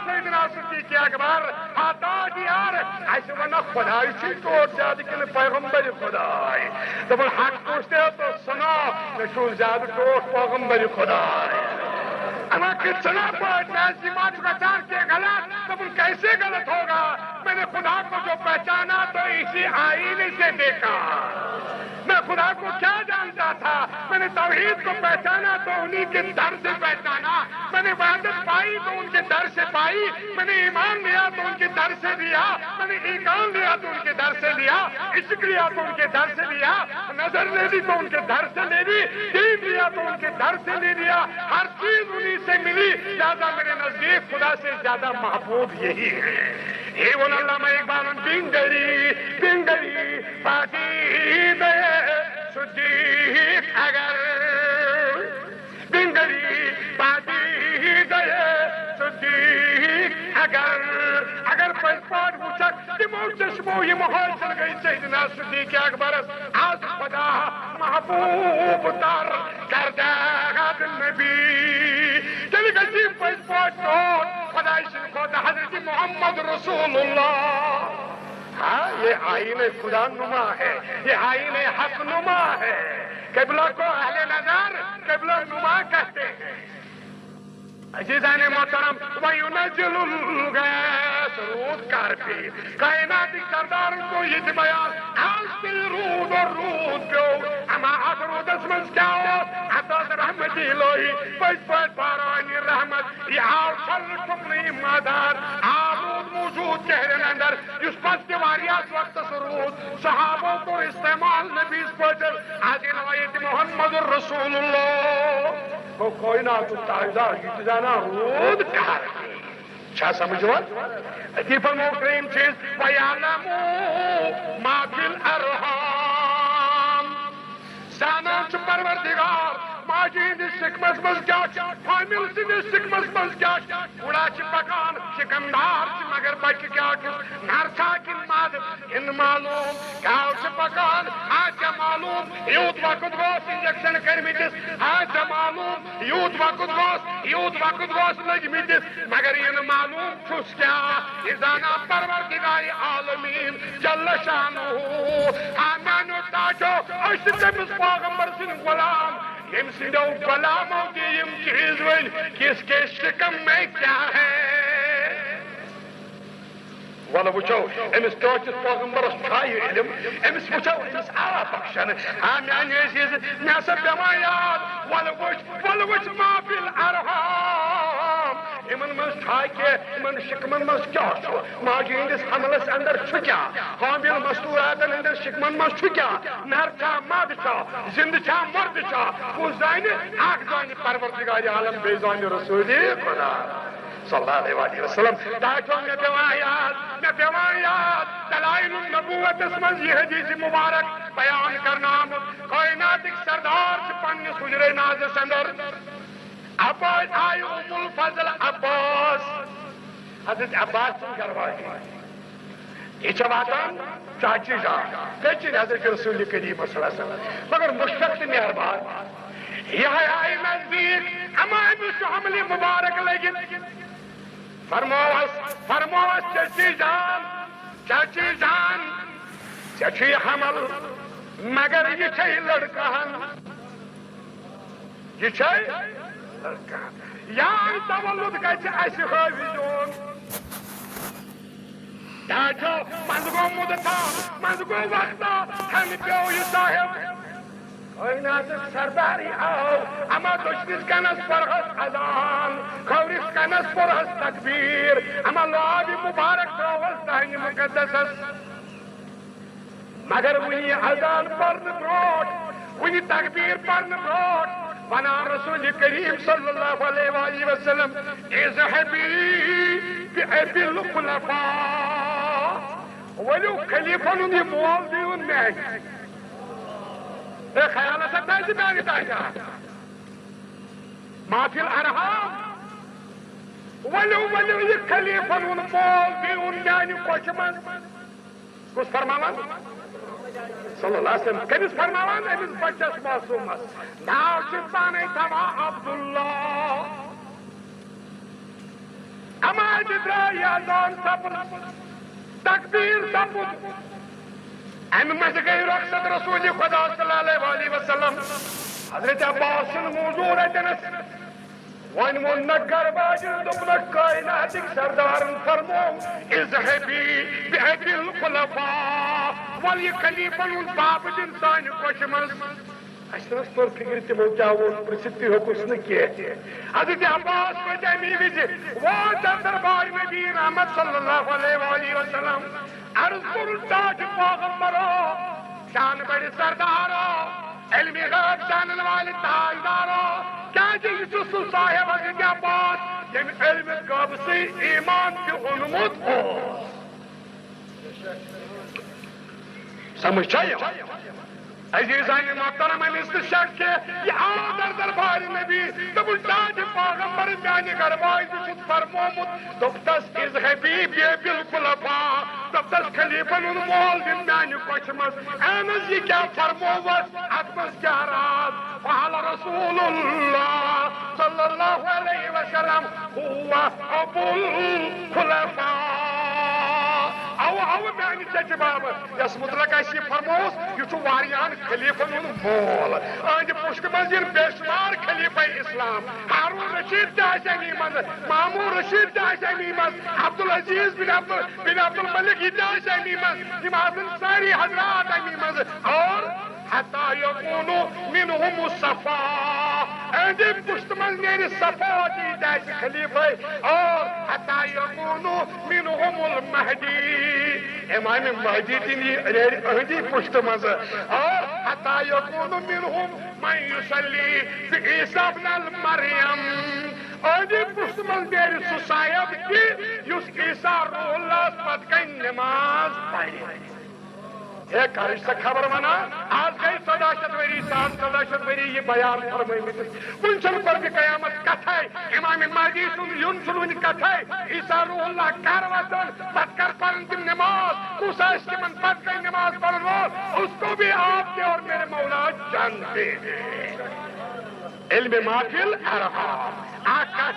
سیدنا صدیق اکبر آتا دیار ایسے ونہ خدای چی توٹ جاد کل پیغمبر خدای دبل حق پوچھتے ہو تو سنا نشون زیادہ توٹ پیغمبر خدای۔ اما کتنا پوچھ لازمات کا چار کے غلط تب ان کیسے غلط ہوگا؟ میں نے خدا کو جو پہچانا تو اسی آئینے سے دیکھا۔ میں خدا کو کیا جانتا تھا؟ میں نے توحید کو پہچانا تو انہی کے در سے پہچانا۔ میں نے وحدت پائی تو ان کے در سے پائی۔ میں نے ایمان لیا تو ان کے در سے لیا۔ میں نے ایمان لیا تو ان کے در سے لیا۔ عشق لیا تو ان کے در سے لیا۔ نظر لے لی تو ان کے در سے لے لی۔ دین لیا تو ان کے در سے لے لیا۔ ہر چیز انہی سے ملی، زیادہ میرے نزدیک خدا سے زیادہ محبوب یہی ہے۔ ایون علامہ اقبال بنگری پاتی دے صدیق اگر بنگری پاتی دے صدیق اگر پسپار وچک تمو چشمو یہ محال چل گئی سیدنا صدیق اکبر آج خدا محبوب تر کردہ نبی چل گئی پسپار نوٹ خدا خود حضرت محمد رسول اللہ۔ ہاں یہ آئین خدا نما ہے، یہ آئین حق نما ہے۔ قبلہ کو اہل نظر قبلہ نما کہتے ہیں۔ عزیزان محترم وَيُنَزِّلُ الْغَيْثَ رود کارپی کائنات سردار کو یہ بیان آستی رود اور رود پیو اما آخرود اسمنز کیا ہو حدث رحمتی لوہی پچ بارانی رحمت یہ آر شل ٹکلی مادار آرود موجود چہرے اندر اس پس دیواریات وقت سرود صحابوں کو استعمال نبیس پوچھل آج روایت محمد رسول اللہ وہ کوئنات التعیدہ یہ جانا رود کہا کیا سمجھو عطیفہ مکریم چیز وَيَعْلَمُوا مَا فِي الْأَرْحَامِ زانان چھ پروردگار ماجین سکمز مزگاش فامیل سن سکمز مزگاش اڑا چھ پکان شکمدار چھ مگر بچ کیا کس نرسا کن ماد ان معلوم کیا چھ پکان آج معلوم یوت وقت گوس انجیکشن کرمیتس آج معلوم یوت وقت گوس لگمیتس مگر ان معلوم چھس کیا ازانا پروردگار عالمین جل شانو آمینو تاجو اشت تمس پیغمبر سن غلام یم سندو غلاموں کی یم چیز ون کس کے شکم میں کیا ہے والا وچو امس توچت پیغمبرس چھائی علم امس وچو امس آ بخشن آمیان عزیز میں سب بیمایات والا وچ ما فی الارحام امن من چھائی کے امن شکمن من کیا چھو ماجی اندس حملس اندر چھکیا حامل مستوراتن اندر شکمن من چھکیا نر چھا ماد چھا زند چھا مرد چھا وہ زائن آگ زائن پروردگار عالم بے زائن رسولی خدا صلی اللہ علیہ وآلہ وسلم تاچو میں بیوایات دلائل النبوت اسمز یہ حدیث مبارک بیان کرنا کائنات ایک سردار چھ پنی سجر نازس اندر عباس آئی ام الفضل عباس حضرت عباس سن کروائی یہ چباتان چاچی جان پیچھن حضرت رسول کریم صلی اللہ علیہ وسلم مگر مشفق مہربان یہ آئی نزدیک اما امس حمل مبارک لیکن فرموس چچی جان چچی حمل مگر یہ لڑکہن یہ لڑکہن یا تولد گژھِ اَسہِ ہٲوِزون داچھو منٛزٕ گوٚو مُدتا منٛزٕ گوٚو وقتا ہمہِ پیوٚو یہِ صاحب کٲیناتُک سرداری آو اما دٔچھنِس کَنس پوٚرہس اذان کھوورِس کَنس پوٚرہس تکبیٖر اما لابہِ مُبارک ترٛووس دانہِ مُقدسس مگر وٕنہِ اذان پرنہٕ برٛونٛٹھ وٕنہِ تکبیٖر پرنہٕ برٛونٛٹھ ونان رسول کریم صلی اللہ علیہ وآلہ وسلم اذهبی بأبی الخلفاء ولو خلیفن ہند مول دیون میانہ اے خیال سا تازی میانہ تازہ ما فی الارحام ولو یہ خلیفن ہند مول دیون میانہ کوچ من کس فرماوان صلی اللہ علیہ وسلم کمس فرماوان امس بچس معصومس ناو چھ پانے تھوا عبداللہ اما درائے اذان سپد تکبیر سپد امہ مز گئی رخصت رسول خدا صلی اللہ علیہ وسلم حضرت عباس موضوع اتنس ون وون نگر باجر دپنک کائناتک سردارن فرمو اذهبی بأبی الخلفاء ول یہ خلیفن ہند باب دن سانہ کوچ من اس پر فکر تمو کیا پرژھتھ تہ ہیوکس نہ کی حضرت عباس پہ امی وز وہ دربار نبی رحمت صلی اللہ علیہ وآلہ وسلم عرض کر تاج پیغمبرو شان بڑ سردارو علم غیب جانن والے تاجدارو کیا جس صاحب حضرت عباس یم علم غیب سے ایمان تہ اونمت ہو سمجھ چاہیے عزیزان محترم امس شک کے یہ آو در دربار نبی دپن تاج پیغمبر میانہ گروائی چھت فرمومت دپتس اذهبی بأبی الخلفاء دپتس خلیفن ہند مول دن میانہ کوچھ مز اہنز یہ کیا فرموت ات مز کیا راز قال رسول اللہ صلی اللہ علیہ وسلم هو ابو الخلفاء او میانہ چچہ باب یس مطلق اس یہ فرموس یہ واریان خلیفن ہند مول اہند پشت مز ین بے شمار خلیفہ اسلام ہارون رشید تہ امی مز مامون رشید تہ امی مز عبدالعزیز بن عبد الملک یہ تہ امی مز یم آسن ساری حضرات امی مز اور حتی یکونو منہم الصفا اہند پشت مز نیر صفا کی تہ خلیفہ اور حتی یکونو منہم المہدی امام مہدی تنی اہندی پشت مز اور حتی یکونو منہم من یصلی بعیسی ابن المریم اہندی پشت مز نیر سو صاحب کی یس عیسی روح اللہ پت کن نماز پڑھے ایک سا خبر ونا آج گئی 1400 وری 1400 وری یہ بیان فرمائیمت ونچن پر بھی قیامت کتھے امام مہدی سن یون سنون کتھے عیسی روح اللہ کر وطن پت کر پڑھن تم نماز کس اس کی من پت کر نماز پڑھن وہ اس کو بھی آپ کے اور میرے مولا جانتے ہیں علم محفل ارحام آقا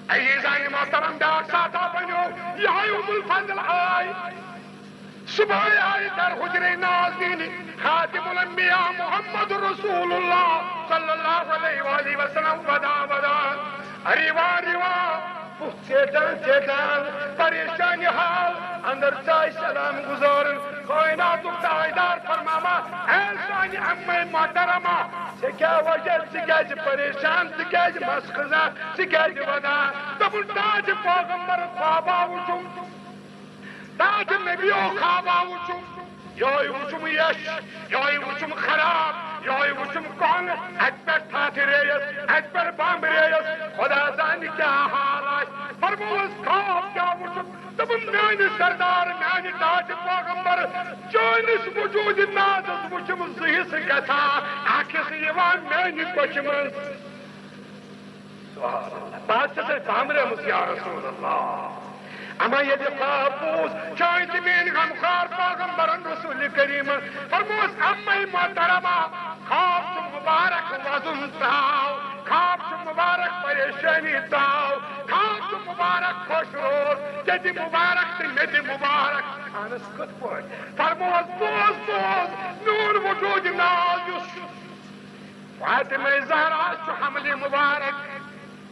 عزیزان محترم ڈاک ساتھا بنو یہ ام الفضل آئی صبح آئی در حجر نازنین خاتم الانبیاء محمد رسول اللہ صلی اللہ علیہ وآلہ وسلم ودا ریوا چیٹان پریشانی حال اندر چائے سلام گزارن کائناتک تاجدار فرماما اے سانی امی محترمہ سے کیا وجہ سے کیا پریشان سے کیا مسخزہ سے کیا ودا دبن تاج پیغمبر خوابا وچم تاج نبیو خوابا وچم یوی وچم یش یوی وچم خراب یوی وچم کون اکبر تھاتی ریس اکبر بام ریس خدا زانی کیا حال آئی فرموز خواب کیا وچم دبن میانی سردار میانی تاج پیغمبر چونس وجود نازس وچم زہی سے کتا آکھ سے یوان میانی کچمن بات سے سامرے مسیح رسول اللہ اما یہ خوابوس چاہت مین غمخار پیغمبرن رسول کریم فرموس امی محترمہ خواب چو مبارک وزن تاو خواب چو مبارک پریشانی تاو خواب چو مبارک خوش روز جدی مبارک تھی میتی مبارک خانس کت پوٹ فرموز بوز بوز نور وجود نال یس فاطمہ زہرا چھ حمل مبارک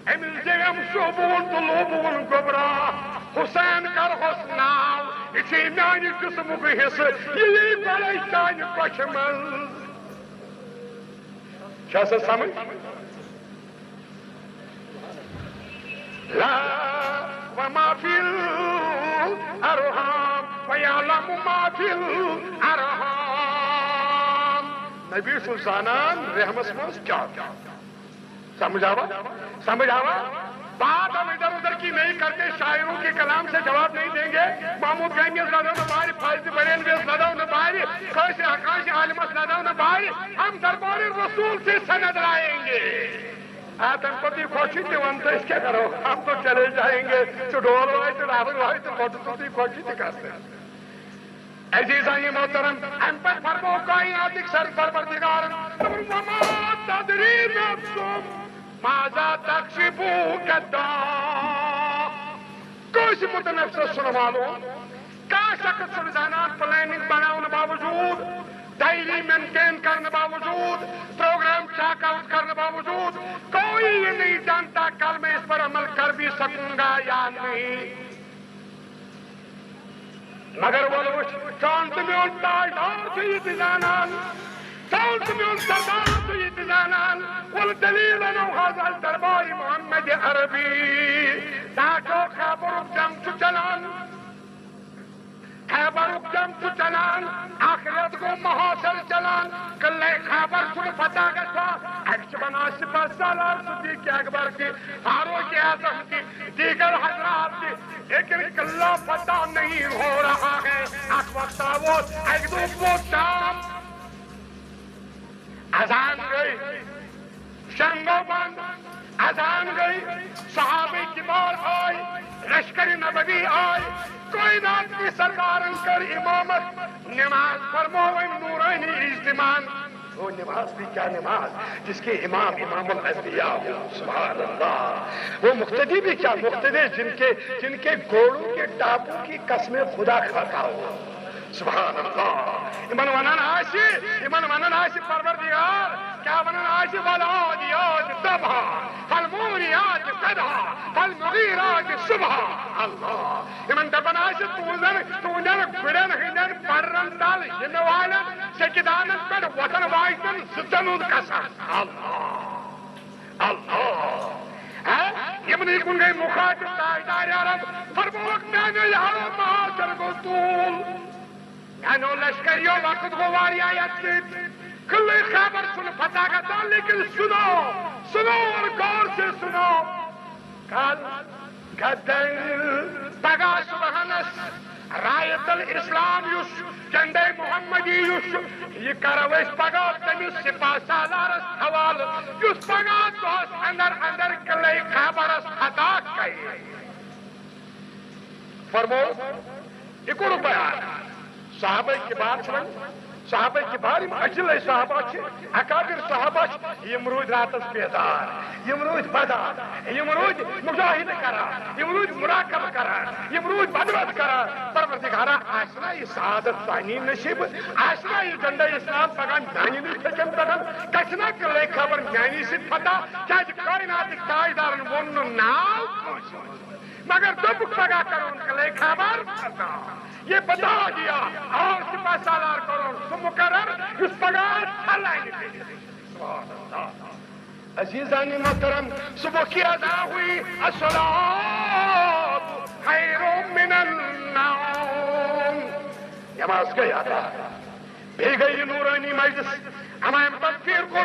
امس جگم شوبون تو لوبون گبرا حسین کر حسناو اسی میانی قسم بحث یہ بڑی چان کشمل کیا سے سمجھ لا وما فی الارحام ویعلم ما فی الارحام نبی سلطانان رحمت مز کیا سمجھ آوا بات ہم ادھر ادھر کی نہیں کرتے شاعروں کے کلام سے جواب نہیں دیں گے محمود گہنی لدو نہ باری فاضل بریلوی لدو نہ باری خاص حقاش عالمس لدو نہ باری ہم دربار رسول سے سند لائیں گے آتم پتی خوشی تھی ون تو اس کے کرو ہم تو چلے جائیں گے تو ڈول ہوئے تو راہل ہوئے تو فوٹو پتی خوشی تھی کرتے عزیزان یہ محترم ہم پر فرمو کائنات سر پروردگار وما تدری نفس ماذا تکسبو غدا کوئی متنفس سن والو کا شخص سن زانان پلاننگ بناؤن باوجود ڈائری مینٹین کرنے باوجود پروگرام چیک آؤٹ کرنے باوجود کوئی یہ نہیں جانتا کل میں اس پر عمل کر بھی سکوں گا یا نہیں مگر وہ لوگ چاند میں ان تاجدار سے یہ زانان چاند میں ان سردار سے یہ زانان والدلیل انو هذا الدربار محمد عربی تاکو خیبر جنگ چو چلان خیبر جنگ چو چلان آخریت کو محاصر چلان کلے خیبر چو فتح گشا اکش بنا سپہ سالار صدیق اکبر کی فاروق اعظم کی دیگر حضرات کی لیکن کلہ فتح نہیں ہو رہا ہے ایک وقت آوت ایک دو بہت شام اذان گئی شنگو بند اذان گئی صحابہ کبار آئی لشکر نبوی آئی کائنات کی سرکار کر امامت نماز فرمو نورانی اجتماع وہ نماز بھی کیا نماز جس کے امام الانبیاء ہو سبحان اللہ وہ مقتدی بھی کیا مقتدی جن کے گھوڑوں کے ٹاپوں کی قسم خدا کھاتا ہو سبحان اللہ ایمان ونن آشی پروردگار کیا ونن آشی والعادیات ضبحا فالموریات قدحا فالمغیرات صبحا اللہ ایمان دبن آشی تونن گڑن ہندن پرن دل ینوالن سکدانن پر وطن وائتن ستنود کسان اللہ یمنی کن گئی مخاطب تاجدار عرب فرموک میں نے یارو معاشر کو طول یعنی لشکریوں وقت گواری آیت سے کلی خیبر سن فتح کا تھا لیکن سنو اور غور سے سنو کل قدر بگا سبحانس رایت الاسلام یوش جنڈے محمدی یوش یہ کرویش بگا تمی سپاہ سالارس حوال یوش بگا دوست اندر کلی خیبرس فتح کئی فرمو اکڑ بیان صحابہ کبار چھوڑ صحابہ کبار اجل صحابہ چھے اکابر صحابہ چھے یم روز راتس بیدار یم روز بدار یم روز مجاہد کرا یم روز مراقب کرا یم روز بدرت کرا پروردگارا آشنا یہ سعادت تانی نصیب آشنا یہ جنڈا اسلام پگان میانی نشتکن پگان کشنا کلے خبر میانی سے فتح چاہج کائنات تاجدارن ونن ناو مگر دب پگا کرون کلے خبر فتح یہ بتا دیا اور سپاہ سالار کرو تو مقرر اس پگار چھلائیں گے عزیزانی محترم صبح کی ادا ہوئی الصلاۃ خیر من النوم نماز گئی ادا بھی گئی نورانی مجلس ہمیں تکفیر کو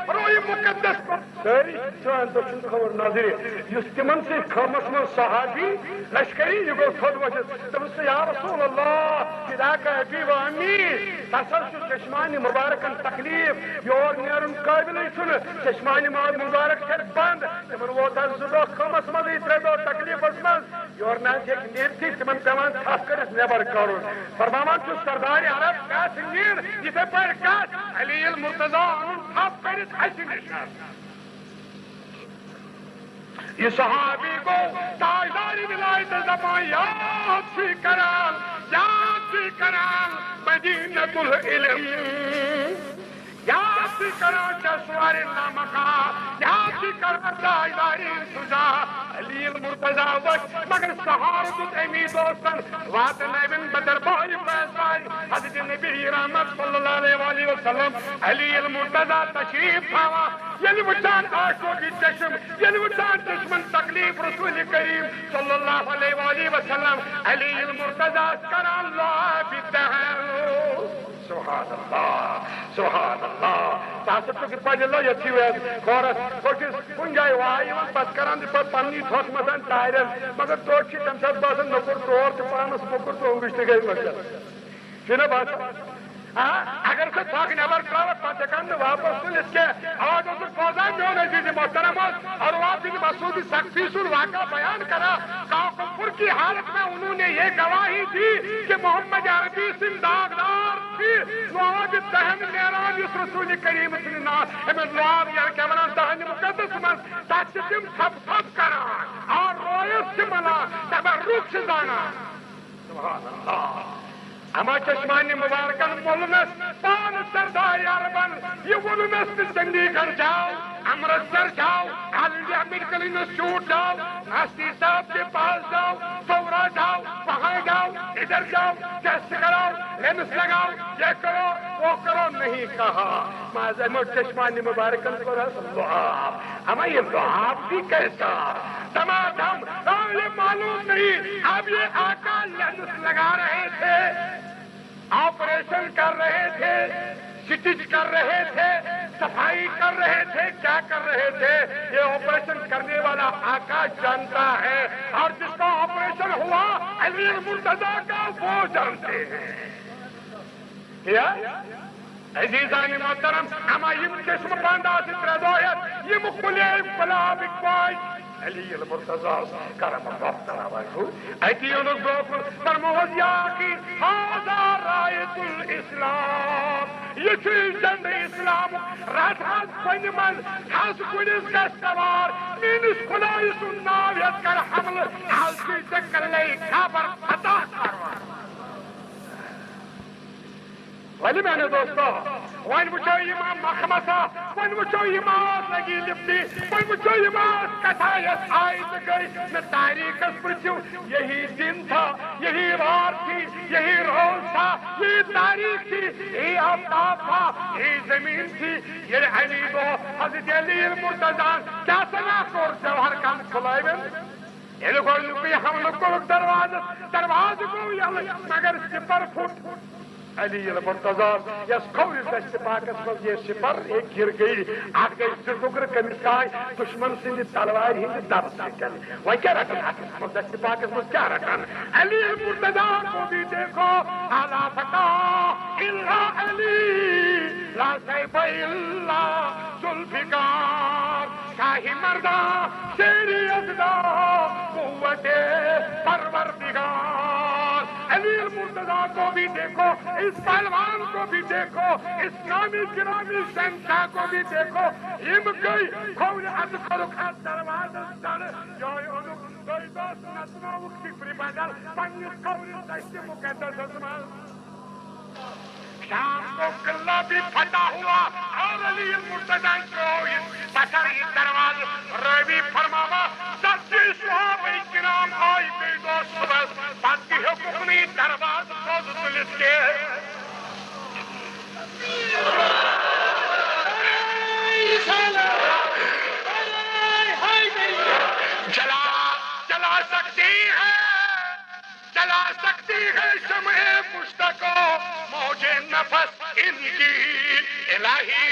روئی مقدس کو ساری چاہن تو چھن خبر ناظری یس تمن سے خامس من صحابی لشکری یہ گو خود وجد تم سے یا رسول اللہ فداک ابی و امی تسل چھ چشمانی مبارکن تکلیف یور نیرن قابل چھن چشمانی مبارک چھ بند تمن وہ تن زدو خامس من اترے دو تکلیف اس من یور نہ چھ نیرتی تمن پیمان تھاپ کرس نیبر کرون فرمامان چھ سردار عرب کاس نیر یہ پر کاس علی المرتضی تھاپ کرس حج نشان یہ صحابی کو تاجدار ولایت زمان یاد سی کران مدینۃ العلم یاد سی کران جسوار نامکا یاد سی کران تاجداری سجا علی المرتضی وقت مگر سہارت امی دوستن وات نبین بدر بائی فیصائی حضرت نبی رحمت صلی اللہ علیہ وسلم علی المرتضی تشریف تھاوا یعنی وچان آشو کی چشم یعنی وچان دشمن تکلیف رسول کریم صلی اللہ علیہ وسلم علی المرتضی کران اللہ بالدہر سبحان اللہ تاسب تو کرپا جلو یتھی وید خورت کوشش کنجائی وائی من پت کران دی پر پنی تھوک مدن تائرن مگر توچی تمسات باسن نکر طور تی پانس مکر تو انگشتی گئی مجھل چینے بات اگر سے تھوک نبر کراوت پاتے کند واپس تو اس کے آواز اصول فوزان جو نزیز محترم اور واپس مسعودی سکسیسول واقعہ بیان کرا کافر کی حالت میں انہوں نے یہ گواہی دی کہ محمد عربی سن داغدار تھی لواب دہن نیران اس رسول کریم صلی اللہ ہمیں لواب یار کیمران دہن مقدس من تاچتیم سب کران اور رویت سے ملا تبرک سے دانا سبحان اللہ اما چشمانی مبارکن مولنس پان سردائی عربن یہ مولنس زندگی کر جاؤ امرتسر جاؤ علی میڈیکل انسٹیٹیوٹ جاؤ ہستی صاحب کے پاس جاؤ سورا جاؤ وہاں جاؤ ادھر جاؤ ٹیسٹ کراؤ لینس لگاؤ یہ کرو وہ کرو نہیں کہا معظم چشمانی مبارکن کو لعاب اما یہ لعاب بھی کیسا تمام یہ معلوم نہیں اب یہ آقا لینس لگا رہے تھے آپریشن کر رہے تھے سٹچ کر رہے تھے صفائی کر رہے تھے کیا کر رہے تھے یہ آپریشن کرنے والا آقا جانتا ہے اور جس کا آپریشن ہوا علی المرتضی کا وہ جانتے ہیں کیا عزیزان محترم اما یم چشم پاندہ ستردویت یم خلیب بلا بکوائی علی المرتضی کرم اللہ تعالی وجہہ ایتیون الزوفر فرموز یاکی حاضر رایت الاسلام یہ چیز جنگ اسلام رات حاض پنی من حاض کنیز گشتوار مینس خدای سنناویت کر حمل حاض کی چکر لئی خبر عطا کروار ولی میں نے دوستو وین وچو امام محمسا وین وچو امام لگی لپتی وین وچو امام کتایت آئیت گئی میں تاریخ اس پرچوں یہی دن تھا یہی رات تھی یہی روز تھا یہی تاریخ تھی یہی آفتاب تھا یہی زمین تھی یہ علی دو حضرت علی المرتضی کیا سنا کور جوہر کام کھلائی میں یہ لوگ ہم لوگ کو دروازے کو مگر سپر فٹ علی المرتضی یس کھوری دشت پاکس مز یہ سپر ایک گر گئی آگ گئی زرگگر کمسکائی دشمن سندی تلوار ہند دب سکن وہ کیا رکھن آکس مز دشت پاکس مز کیا رکھن علی المرتضی کو بھی دیکھو الا فتا الا علی لا سیف الا ذوالفقار شاہی مردہ شیری اقدا قوت پروردگار علی المرتضی کو بھی دیکھو اس پہلوان کو بھی دیکھو اس نامی گرامی شہنشاہ کو بھی دیکھو یم گئی کھول از خلق از دروازہ سن جوئی انو دوئی دوست نتنا وقتی پری بدل پنیس کھول دشت مقدس ازمان شام کو قلعہ بھی فتح ہوا اور علی المرتضی کو پسر یہ دروازہ روی فرماوا سچی صحابہ کرام آئی گئی دوست صبح بات کی حکمی دروازہ خوز دلس کے جلا سکتی ہے شمع پشت کو موج نفس ان کی الہی